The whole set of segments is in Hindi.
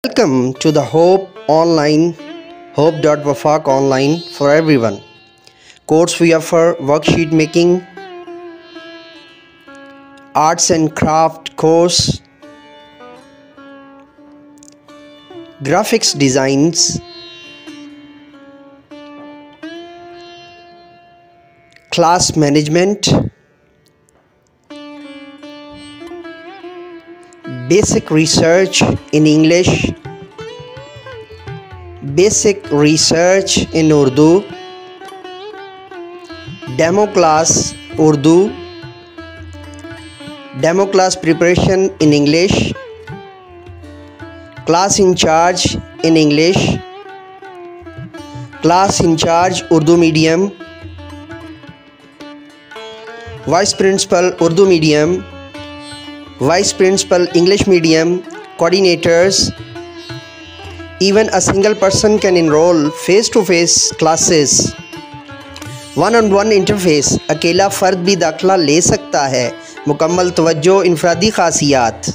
Welcome to the Hope Online, Hope.wafaq Online for everyone. Course we offer worksheet making, arts and craft course, graphics designs, class management, basic research in English, basic research in Urdu, demo class Urdu, demo class preparation in English, class in charge in English, class in charge Urdu medium, vice principal Urdu medium, vice principal English medium, coordinators. Even a single person can enroll face-to-face classes. One on one interface अकेला फ़र्द भी दाखिला ले सकता है. मुकम्मल तवज्जो, इनफरादी ख़ासियात,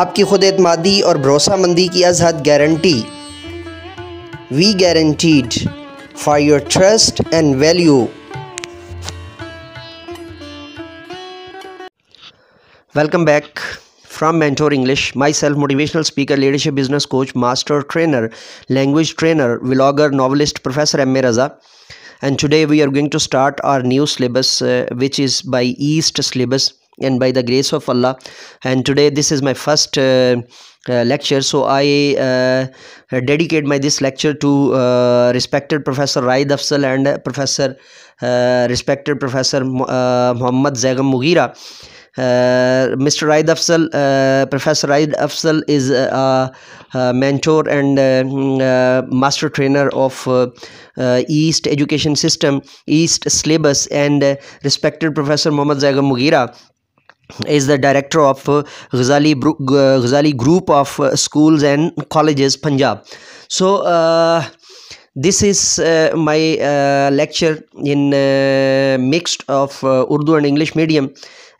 आपकी खुद एतमादी और भरोसामंदी की अज़हद guarantee. We guaranteed for your trust and value. Welcome back from Mentor English. Myself, motivational speaker, leadership business coach, master trainer, language trainer, vlogger, novelist, Professor M. Raza. And today we are going to start our new syllabus, which is by East syllabus, and by the grace of Allah. And today this is my first lecture, so I dedicate this lecture to respected Professor Raid Afzal and respected Professor Muhammad Zaigam Mughira. Mr. Raid Afzal, Professor Raid Afzal is a mentor and master trainer of East education system, East syllabus, and respected Professor Muhammad Zaigam Mughira is the director of Ghazali Group of Schools and Colleges, Punjab. So this is my lecture in mixed of Urdu and English medium,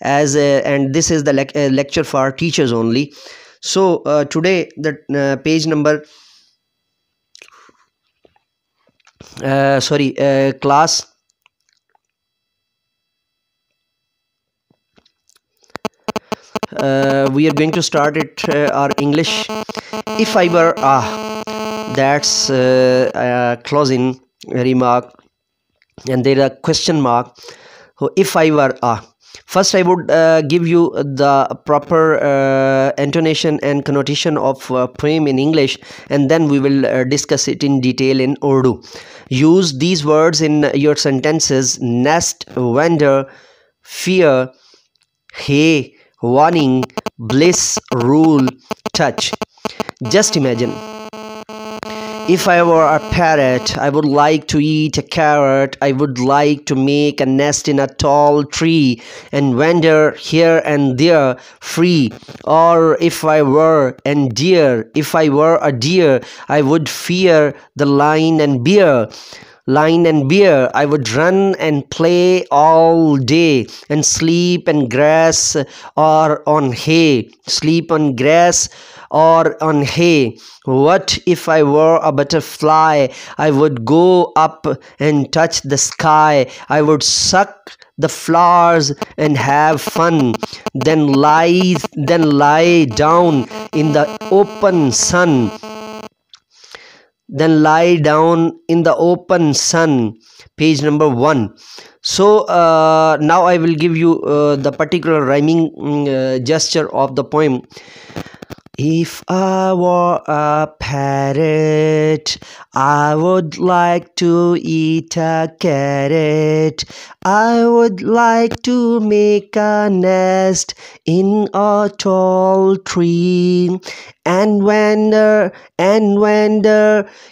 and this is the lecture for teachers only. So today the page number class we are going to start it our English. If I were that's a closing remark, and there are question mark. So if I were first I would give you the proper intonation and connotation of poem in English, and then we will discuss it in detail in Urdu. Use these words in your sentences: nest, vendor, fear, hay, warning, bliss, rule, touch. Just imagine, if I were a parrot, I would like to eat a carrot. I would like to make a nest in a tall tree and wander here and there free. Or if I were a deer, I would fear the lion and bear. I would run and play all day and sleep on grass or on hay. What if I were a butterfly? I would go up and touch the sky. I would suck the flowers and have fun. Then lie down in the open sun. Page number 1. So now I will give you the particular rhyming gesture of the poem. If I were a parrot, I would like to eat a carrot. I would like to make a nest in a tall tree and wander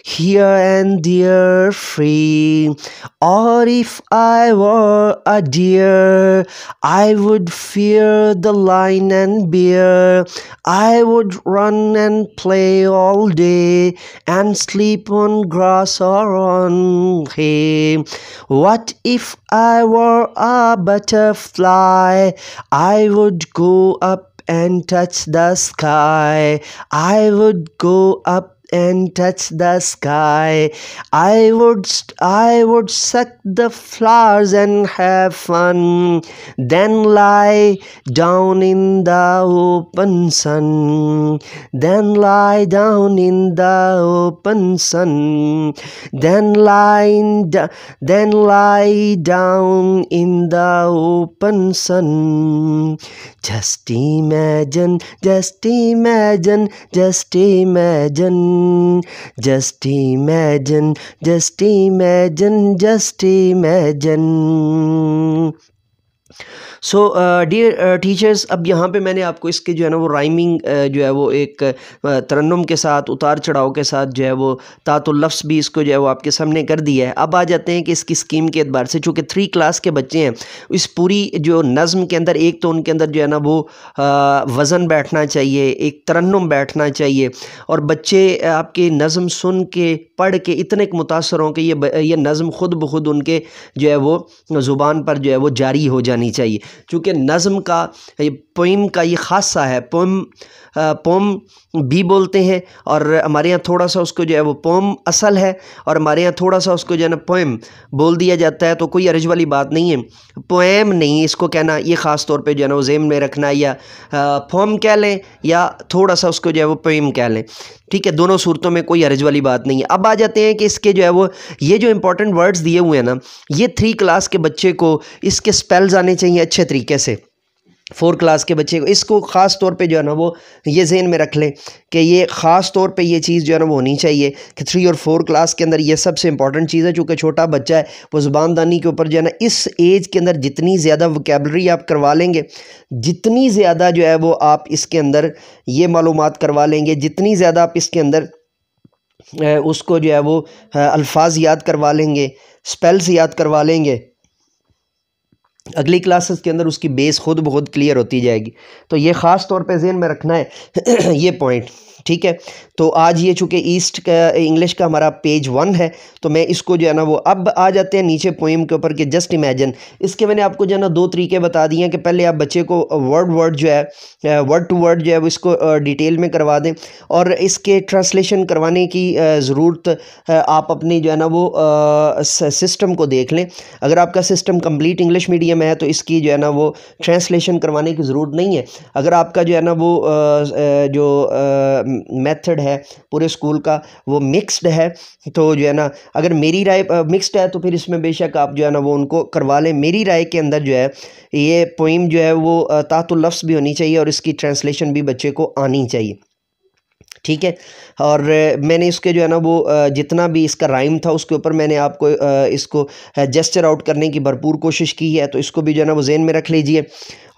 here and there free. Or if I were a deer, I would fear the lion and bear. I would run and play all day and sleep on grass or on hay. What if I were a butterfly? I would go up and touch the sky. I would go up and touch the sky. I would suck the flowers and have fun, then lie down in the open sun, then lie down in the open sun, then lie down in the open sun. Just imagine, just imagine, just imagine, just imagine, just imagine, just imagine. So dear teachers, अब यहाँ पे मैंने आपको इसके जो है ना वो राइमिंग जो है वो एक तरन्नुम के साथ, उतार चढ़ाव के साथ जो है वो तातुल लफ्ज़ भी इसको जो है वो आपके सामने कर दिया है। अब आ जाते हैं कि इसकी स्कीम के एतबार से, चूँकि 3 क्लास के बच्चे हैं, इस पूरी जो नज़म के अंदर एक तो उनके अंदर जो है ना वो वज़न बैठना चाहिए, एक तरन्नुम बैठना चाहिए, और बच्चे आपके नज़म सुन के पढ़ के इतने मुतासर हों कि ये नज़म खुद ब खुद उनके जो है वो ज़ुबान पर जो है वो जारी हो जानी चाहिए। चूँकि नज़म का, पोइम का ये ख़ासा है, पोम भी बोलते हैं, और हमारे यहाँ थोड़ा सा उसको जो है वो पोम असल है, और हमारे यहाँ थोड़ा सा उसको जो है ना पोएम बोल दिया जाता है। तो कोई अर्ज वाली बात नहीं है, पोएम नहीं इसको कहना, ये ख़ास तौर पे जो है ना वो ज़ेहन में रखना, या पोम कह लें या थोड़ा सा उसको जो है वो पोएम कह लें, ठीक है, दोनों सूरतों में कोई अर्ज वाली बात नहीं है। अब आ जाते हैं कि इसके जो है वो ये जो इंपॉर्टेंट वर्ड्स दिए हुए हैं ना, ये 3 क्लास के बच्चे को इसके स्पेल्स आने चाहिए अच्छे तरीके से। 4 क्लास के बच्चे को इसको ख़ास तौर पे जो है ना वो ये ज़हन में रख लें कि ये ख़ास तौर पे ये चीज़ जो है ना वो होनी चाहिए कि 3 और 4 क्लास के अंदर ये सबसे इंपॉर्टेंट चीज़ है। चूँकि छोटा बच्चा है, वो ज़ुबानदानी के ऊपर जो है ना इस एज के अंदर जितनी ज़्यादा वोकैबलरी आप करवा लेंगे, जितनी ज़्यादा जो है वो आप इसके अंदर ये मालूमात करवा लेंगे, जितनी ज़्यादा आप इसके अंदर उसको जो है वो अल्फाज याद करवा लेंगे, स्पेल्स याद करवा लेंगे, अगली क्लासेस के अंदर उसकी बेस खुद ब खुद क्लियर होती जाएगी। तो ये ख़ास तौर पे ज़हन में रखना है ये पॉइंट, ठीक है। तो आज ये चूँकि ईस्ट का इंग्लिश का हमारा पेज 1 है, तो मैं इसको जो है ना वो अब आ जाते हैं नीचे पोइम के ऊपर कि जस्ट इमेजिन। इसके मैंने आपको जो है ना 2 तरीके बता दिए हैं कि पहले आप बच्चे को वर्ड जो है, वर्ड टू वर्ड जो है वो इसको डिटेल में करवा दें, और इसके ट्रांसलेशन करवाने की ज़रूरत आप अपनी जो है ना वो सिस्टम को देख लें। अगर आपका सिस्टम कंप्लीट इंग्लिश मीडियम है तो इसकी जो है ना वो ट्रांसलेशन करवाने की ज़रूरत नहीं है। अगर आपका जो है ना वो जो मेथड है पूरे स्कूल का वो मिक्स्ड है, तो जो है ना अगर मेरी राय मिक्स्ड है तो फिर इसमें बेशक आप जो है ना वो उनको करवा लें। मेरी राय के अंदर जो है ये पोइम जो है वो तातुल लफ्ज़ भी होनी चाहिए और इसकी ट्रांसलेशन भी बच्चे को आनी चाहिए, ठीक है। और मैंने इसके जो है ना वो जितना भी इसका राइम था उसके ऊपर मैंने आपको इसको जेस्चर आउट करने की भरपूर कोशिश की है, तो इसको भी जो है ना वो ज़हन में रख लीजिए।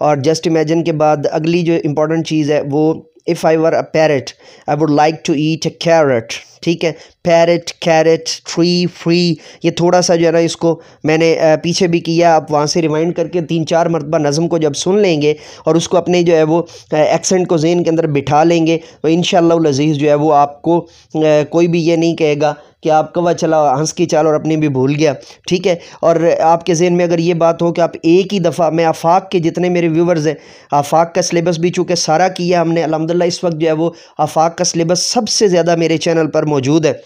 और जस्ट इमेजिन के बाद अगली जो इम्पोर्टेंट चीज़ है वो if I were a parrot I would like to eat a carrot, ठीक है। पैरट, कैरेट, ट्री, फ्री, ये थोड़ा सा जो है ना इसको मैंने पीछे भी किया, आप वहाँ से रिवाइंड करके 3-4 मरतबा नज़म को जब सुन लेंगे और उसको अपने जो है वो एक्सेंट को ज़हन के अंदर बिठा लेंगे तो इंशाअल्लाह लज़ीज़ जो है वो आपको कोई भी ये नहीं कहेगा कि आप कवा चला हंस की चाल और अपनी भी भूल गया, ठीक है। और आपके ज़हन में अगर ये बात हो कि आप एक ही दफ़ा, मैं आफाक के जितने मेरे व्यूवर्स हैं, आफाक का सिलेबस भी चूँकि सारा किया हमने अल्हम्दुलिल्लाह, इस वक्त जो है वो आफाक का सिलेबस सबसे ज़्यादा मेरे चैनल पर मौजूद है,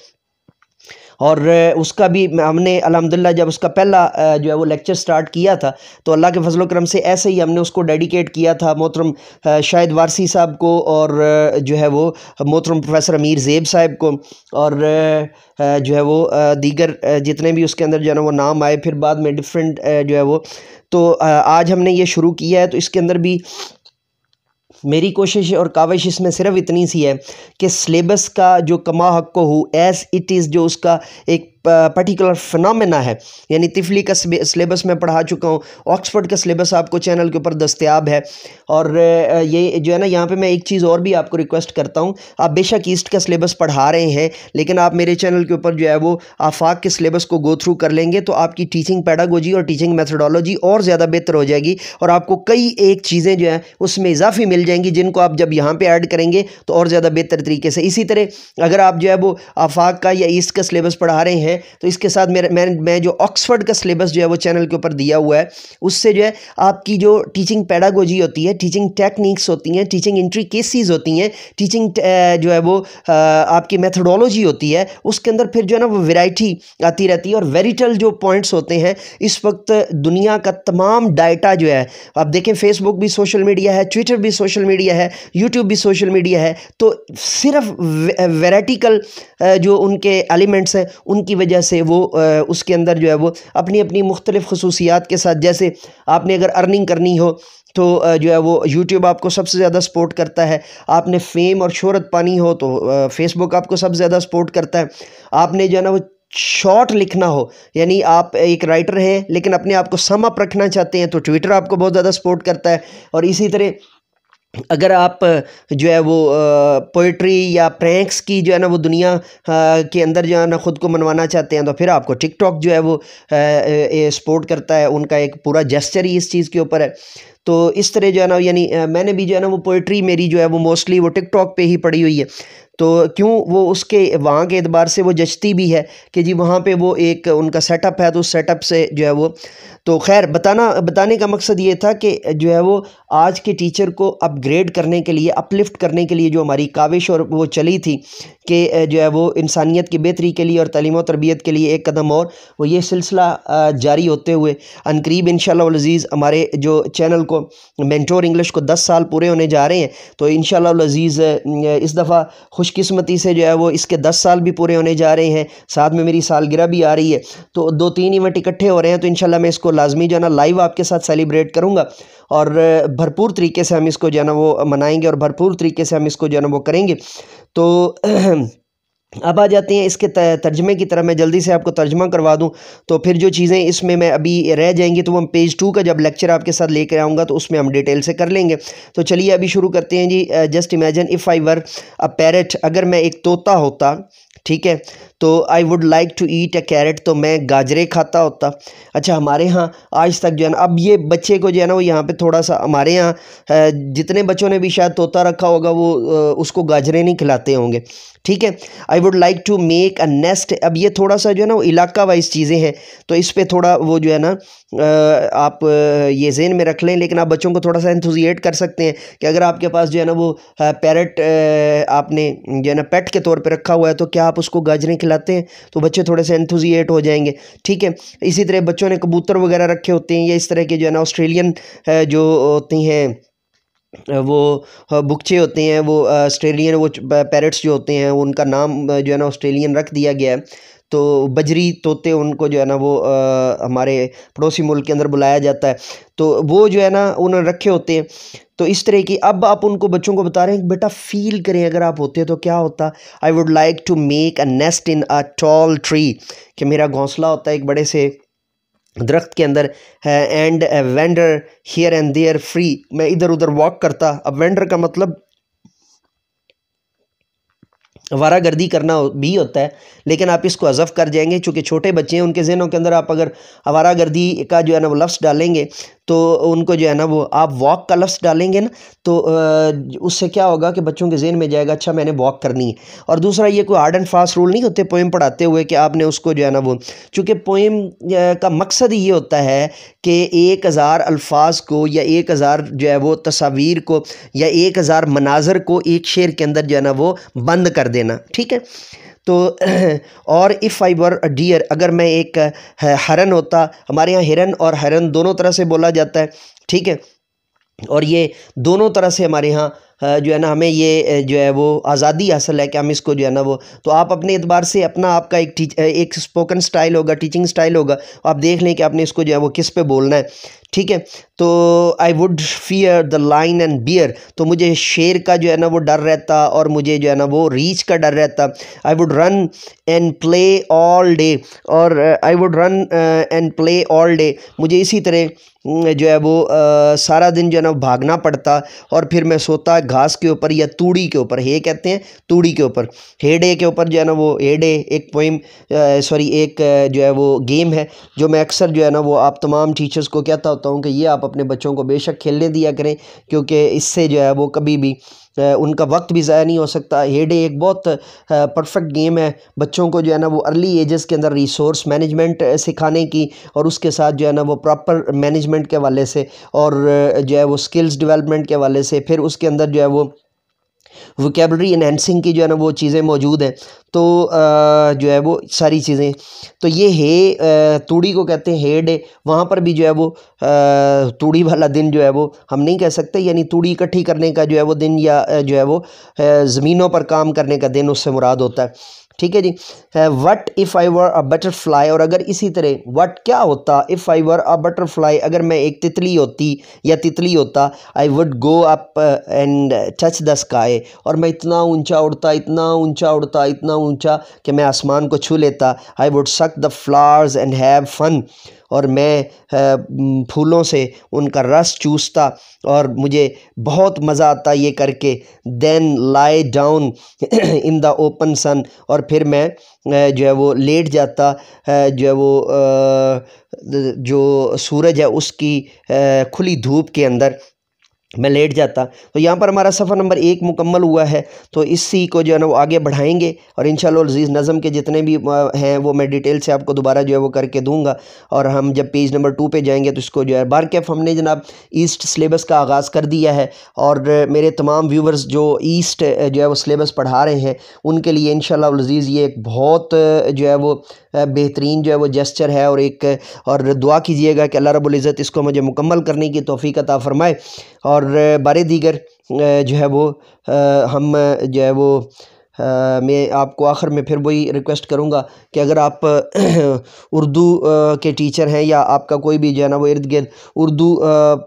और उसका भी हमने अल्हम्दुलिल्लाह जब उसका पहला जो है वो लेक्चर स्टार्ट किया था तो अल्लाह के फजल करम से ऐसे ही हमने उसको डेडिकेट किया था मोहतरम शाहिद वारसी साहब को, और जो है वो मोहतरम प्रोफेसर अमीर ज़ेब साहब को, और जो है वो दीगर जितने भी उसके अंदर जो है ना वो नाम आए फिर बाद में डिफरेंट जो है वो, तो आज हमने ये शुरू किया है। तो इसके अंदर भी मेरी कोशिश और काविश इसमें सिर्फ इतनी सी है कि सिलेबस का जो कमा हक़ को हो एज़ इट इज़, जो उसका एक पर्टिकुलर फिनोमेना है, यानी तिफली का सिलेबस मैं पढ़ा चुका हूँ, ऑक्सफोर्ड का सिलेबस आपको चैनल के ऊपर दस्तयाब है। और ये जो है ना यहाँ पे मैं एक चीज़ और भी आपको रिक्वेस्ट करता हूँ, आप बेशक ईस्ट का सिलेबस पढ़ा रहे हैं लेकिन आप मेरे चैनल के ऊपर जो है वो आफाक के सिलेबस को गो थ्रू कर लेंगे तो आपकी टीचिंग पैडागोजी और टीचिंग मेथडोलॉजी और ज़्यादा बेहतर हो जाएगी, और आपको कई एक चीज़ें जो हैं उसमें इजाफी मिल जाएंगी जिनको आप जब यहाँ पर ऐड करेंगे तो और ज़्यादा बेहतर तरीके से। इसी तरह अगर आप जो है वो आफाक का या ईस्ट का सिलेबस पढ़ा रहे हैं हैं। तो इसके साथ मैं जो ऑक्सफोर्ड का सिलेबस जो है वो चैनल के ऊपर दिया हुआ है, उससे जो है आपकी जो टीचिंग पैडागोजी होती है, टीचिंग टेक्निक्स होती हैं, टीचिंग इंट्रिकेसीज होती हैं, टीचिंग जो है वो आपकी मेथडोलॉजी होती है, उसके अंदर फिर जो है ना वो वैरायटी आती रहती है। और वेरिटल जो पॉइंट्स होते हैं, इस वक्त दुनिया का तमाम डाटा जो है, आप देखें फेसबुक भी सोशल मीडिया है, ट्विटर भी सोशल मीडिया है, यूट्यूब भी सोशल मीडिया है, तो सिर्फ वेराइटिकल जो उनके एलिमेंट्स हैं उनकी वजह से वो उसके अंदर जो है वो अपनी अपनी मुख्तलिफ खसूसियात के साथ, जैसे आपने अगर अर्निंग करनी हो तो जो है वो यूट्यूब आपको सबसे ज़्यादा सपोर्ट करता है, आपने फेम और शोहरत पानी हो तो फेसबुक आपको सबसे ज़्यादा सपोर्ट करता है, आपने जो है ना वो शॉर्ट लिखना हो, यानी आप एक राइटर हैं लेकिन अपने आप को सम अप रखना चाहते हैं तो ट्विटर आपको बहुत ज़्यादा सपोर्ट करता है। और इसी तरह अगर आप जो है वो पोइट्री या प्रैंक्स की जो है ना वो दुनिया के अंदर जो है ना ख़ुद को मनवाना चाहते हैं तो फिर आपको टिकटॉक जो है वो सपोर्ट करता है, उनका एक पूरा जेस्चर ही इस चीज़ के ऊपर है। तो इस तरह जो है ना, यानी मैंने भी जो है ना वो पोइट्री मेरी जो है वो मोस्टली वो टिकटॉक पे ही पड़ी हुई है, तो क्यों वो उसके वहाँ के एतबार से वो जचती भी है कि जी वहाँ पे वो एक उनका सेटअप है, तो उस सेटअप से जो है वो, तो खैर बताने का मकसद ये था कि जो है वो आज के टीचर को अपग्रेड करने के लिए, अपलिफ्ट करने के लिए जो हमारी काविश और वो चली थी कि जो है वो इंसानियत की बेहतरी के लिए और तालीम और तरबियत के लिए एक कदम और, वो ये सिलसिला जारी होते हुए अनकरीब इंशाअल्लाह वल अज़ीज़ हमारे जो चैनल को मेंटोर इंग्लिश को 10 साल पूरे होने जा रहे हैं। तो इंशाअल्लाह वल अज़ीज़ इस दफ़ा खुशकिस्मती से जो है वो इसके 10 साल भी पूरे होने जा रहे हैं, साथ में मेरी सालगिरह भी आ रही है, तो 2-3 इवेंट इकट्ठे हो रहे हैं, तो इंशाल्लाह मैं इसको लाजमी जो है ना लाइव आपके साथ सेलिब्रेट करूँगा और भरपूर तरीके से हम इसको जो है ना वो मनाएंगे और भरपूर तरीके से हम इसको जो है ना वो करेंगे। तो अब आ जाते हैं इसके तर्जमे की तरह, मैं जल्दी से आपको तर्जमा करवा दूं तो फिर जो चीज़ें इसमें मैं अभी रह जाएंगी तो वो हम पेज 2 का जब लेक्चर आपके साथ लेकर आऊँगा तो उसमें हम डिटेल से कर लेंगे। तो चलिए अभी शुरू करते हैं जी। Just imagine if I were a parrot, अगर मैं एक तोता होता, ठीक है, तो I would like to eat a carrot, तो मैं गाजरे खाता होता। अच्छा, हमारे यहाँ आज तक जो है ना, अब ये बच्चे को जो है ना वो यहाँ पे थोड़ा सा, हमारे यहाँ जितने बच्चों ने भी शायद तोता रखा होगा वो उसको गाजरे नहीं खिलाते होंगे, ठीक है। I would like to make a nest, अब ये थोड़ा सा जो है ना वो इलाका वाइज चीज़ें हैं, तो इस पर थोड़ा वो जो है ना आप ये ज़हन में रख लें, लेकिन आप बच्चों को थोड़ा सा एंथुजिएट कर सकते हैं कि अगर आपके पास जो है ना वो पैरट आपने जो है ना पेट के तौर पे रखा हुआ है तो क्या आप उसको गाजरें खिलाते हैं, तो बच्चे थोड़े से एंथुजिएट हो जाएंगे, ठीक है। इसी तरह बच्चों ने कबूतर वगैरह रखे होते हैं या इस तरह के जो है ना ऑस्ट्रेलियन जो होती हैं वो बुकचे होते हैं, वो ऑस्ट्रेलियन वो पैरट्स जो होते हैं उनका नाम जो है ना ऑस्ट्रेलियन रख दिया गया है, तो बजरी तोते उनको जो है ना वो हमारे पड़ोसी मुल्क के अंदर बुलाया जाता है, तो वो जो है ना उन्होंने रखे होते हैं। तो इस तरह की, अब आप उनको बच्चों को बता रहे हैं बेटा फील करें अगर आप होते तो क्या होता। I would like to make a nest in a tall tree, कि मेरा घोंसला होता है एक बड़े से दरख्त के अंदर है, and vendor here and there free, मैं इधर उधर वॉक करता। अब वेंडर का मतलब आवारागर्दी करना भी होता है, लेकिन आप इसको हज़फ कर जाएंगे चूँकि छोटे बच्चे हैं, उनके ज़हनों के अंदर आप अगर आवारागर्दी का जो है ना वो लफ्ज़ डालेंगे तो उनको जो है ना वो आप वॉक का लफ्ज़ डालेंगे ना तो उससे क्या होगा कि बच्चों के ज़हन में जाएगा अच्छा मैंने वॉक करनी है। और दूसरा, ये कोई हार्ड एंड फास्ट रूल नहीं होते पोएम पढ़ाते हुए कि आपने उसको जो है ना वो, चूँकि पोएम का मकसद ही ये होता है कि 1000 अल्फाज को या 1000 जो है वो तस्वीर को या 1000 मनाजर को एक शेर के अंदर जो है ना वो बंद कर देना, ठीक है। तो और if I were a dear, अगर मैं एक हरन होता, हमारे यहाँ हिरन और हरन दोनों तरह से बोला जाता है, ठीक है, और ये दोनों तरह से हमारे यहाँ जो है ना हमें ये जो है वो आज़ादी हासिल है कि हम इसको जो है ना वो, तो आप अपने एतबार से अपना आपका एक स्पोकन स्टाइल होगा, टीचिंग स्टाइल होगा, आप देख लें कि आपने इसको जो है वो किस पे बोलना है, ठीक है। तो I would fear the lion and bear, तो मुझे शेर का जो है ना वो डर रहता और मुझे जो है ना वो रीछ का डर रहता। I would run and play all day, और I would run and play all day, मुझे इसी तरह जो है वो सारा दिन जो है ना भागना पड़ता और फिर मैं सोता घास के ऊपर या तूड़ी के ऊपर, हे कहते हैं तूड़ी के ऊपर, हे डे के ऊपर जो है ना वो, हे डे एक पोइम सॉरी एक जो है वो गेम है जो मैं अक्सर जो है ना वो आप तमाम टीचर्स को कहता होता हूँ कि ये आप अपने बच्चों को बेशक खेलने दिया करें, क्योंकि इससे जो है वो कभी भी उनका वक्त भी ज़ाया नहीं हो सकता। हे डे एक बहुत परफेक्ट गेम है बच्चों को जो है ना वो अर्ली एजेस के अंदर रिसोर्स मैनेजमेंट सिखाने की, और उसके साथ जो है ना वो प्रॉपर मैनेजमेंट के हवाले से और जो है वो स्किल्स डेवलपमेंट के हवाले से, फिर उसके अंदर जो है वो वोकेबलरी एनहेंसिंग की जो है ना वो चीज़ें मौजूद हैं। तो जो है वो सारी चीज़ें, तो ये है तूड़ी को कहते हैं हे डे। वहाँ पर भी जो है वो तूड़ी वाला दिन जो है वो हम नहीं कह सकते, यानी तूड़ी इकट्ठी करने का जो है वो दिन, या जो है वो ज़मीनों पर काम करने का दिन उससे मुराद होता है। ठीक है जी। What if I were a butterfly, और अगर इसी तरह वट क्या होता, if I were a butterfly, अगर मैं एक तितली होती या तितली होता, I would go up and touch the sky, और मैं इतना ऊंचा उड़ता, इतना ऊंचा उड़ता, इतना ऊंचा कि मैं आसमान को छू लेता। I would suck the flowers and have fun, और मैं फूलों से उनका रस चूसता और मुझे बहुत मज़ा आता ये करके। Then lie down in the open sun, और फिर मैं जो है वो लेट जाता जो है वो जो सूरज है उसकी खुली धूप के अंदर मैं लेट जाता। तो यहाँ पर हमारा सफ़र नंबर 1 मुकम्मल हुआ है। तो इसी को जो है ना वो आगे बढ़ाएंगे, और इंशाअल्लाह अज़ीज़ नज़म के जितने भी हैं वो मैं डिटेल से आपको दोबारा जो है वो करके दूंगा। और हम जब पेज नंबर 2 पे जाएंगे तो इसको जो है बारकेफ हमने जनाब ईस्ट सिलेबस का आगाज़ कर दिया है, और मेरे तमाम व्यूवर्स जो ईस्ट जो है वो सिलेबस पढ़ा रहे हैं उनके लिए इंशाअल्लाह अज़ीज़ ये एक बहुत जो है वो बेहतरीन जो है वो जेस्चर है, और दुआ कीजिएगा कि अल्लाह रब्बुल इज़्ज़त इसको मुझे मुकम्मल करने की तौफ़ीक अता फ़रमाए। और बारे दीगर जो है वो हम जो है वो मैं आपको आखिर में फिर वही रिक्वेस्ट करूँगा कि अगर आप उर्दू के टीचर हैं, या आपका कोई भी जो है ना वो इर्द गिर्द उर्दू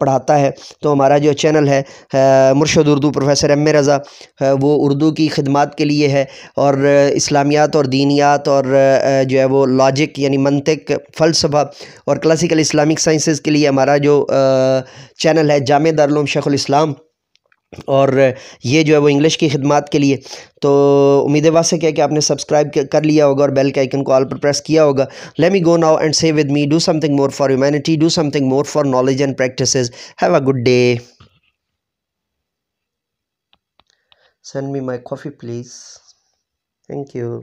पढ़ाता है, तो हमारा जो चैनल है मुर्शद उर्दू प्रोफेसर एम ए रज़ा, वो उर्दू की खिदमत के लिए है, और इस्लामियात और दीनियात और जो है वो लॉजिक यानी मंतिक, फ़लसफ़ा और क्लासिकल इस्लामिक साइंसेस के लिए हमारा जो चैनल है जामे दारुल उलूम शेखुल इस्लाम, और ये जो है वो इंग्लिश की खिदमत के लिए। तो उम्मीद वास्ते क्या है कि आपने सब्सक्राइब कर लिया होगा और बेल के आइकन को ऑल पर प्रेस किया होगा। Let me go now and say with me, do something more for humanity, do something more for knowledge and practices. Have a good day. Send me my coffee please. Thank you.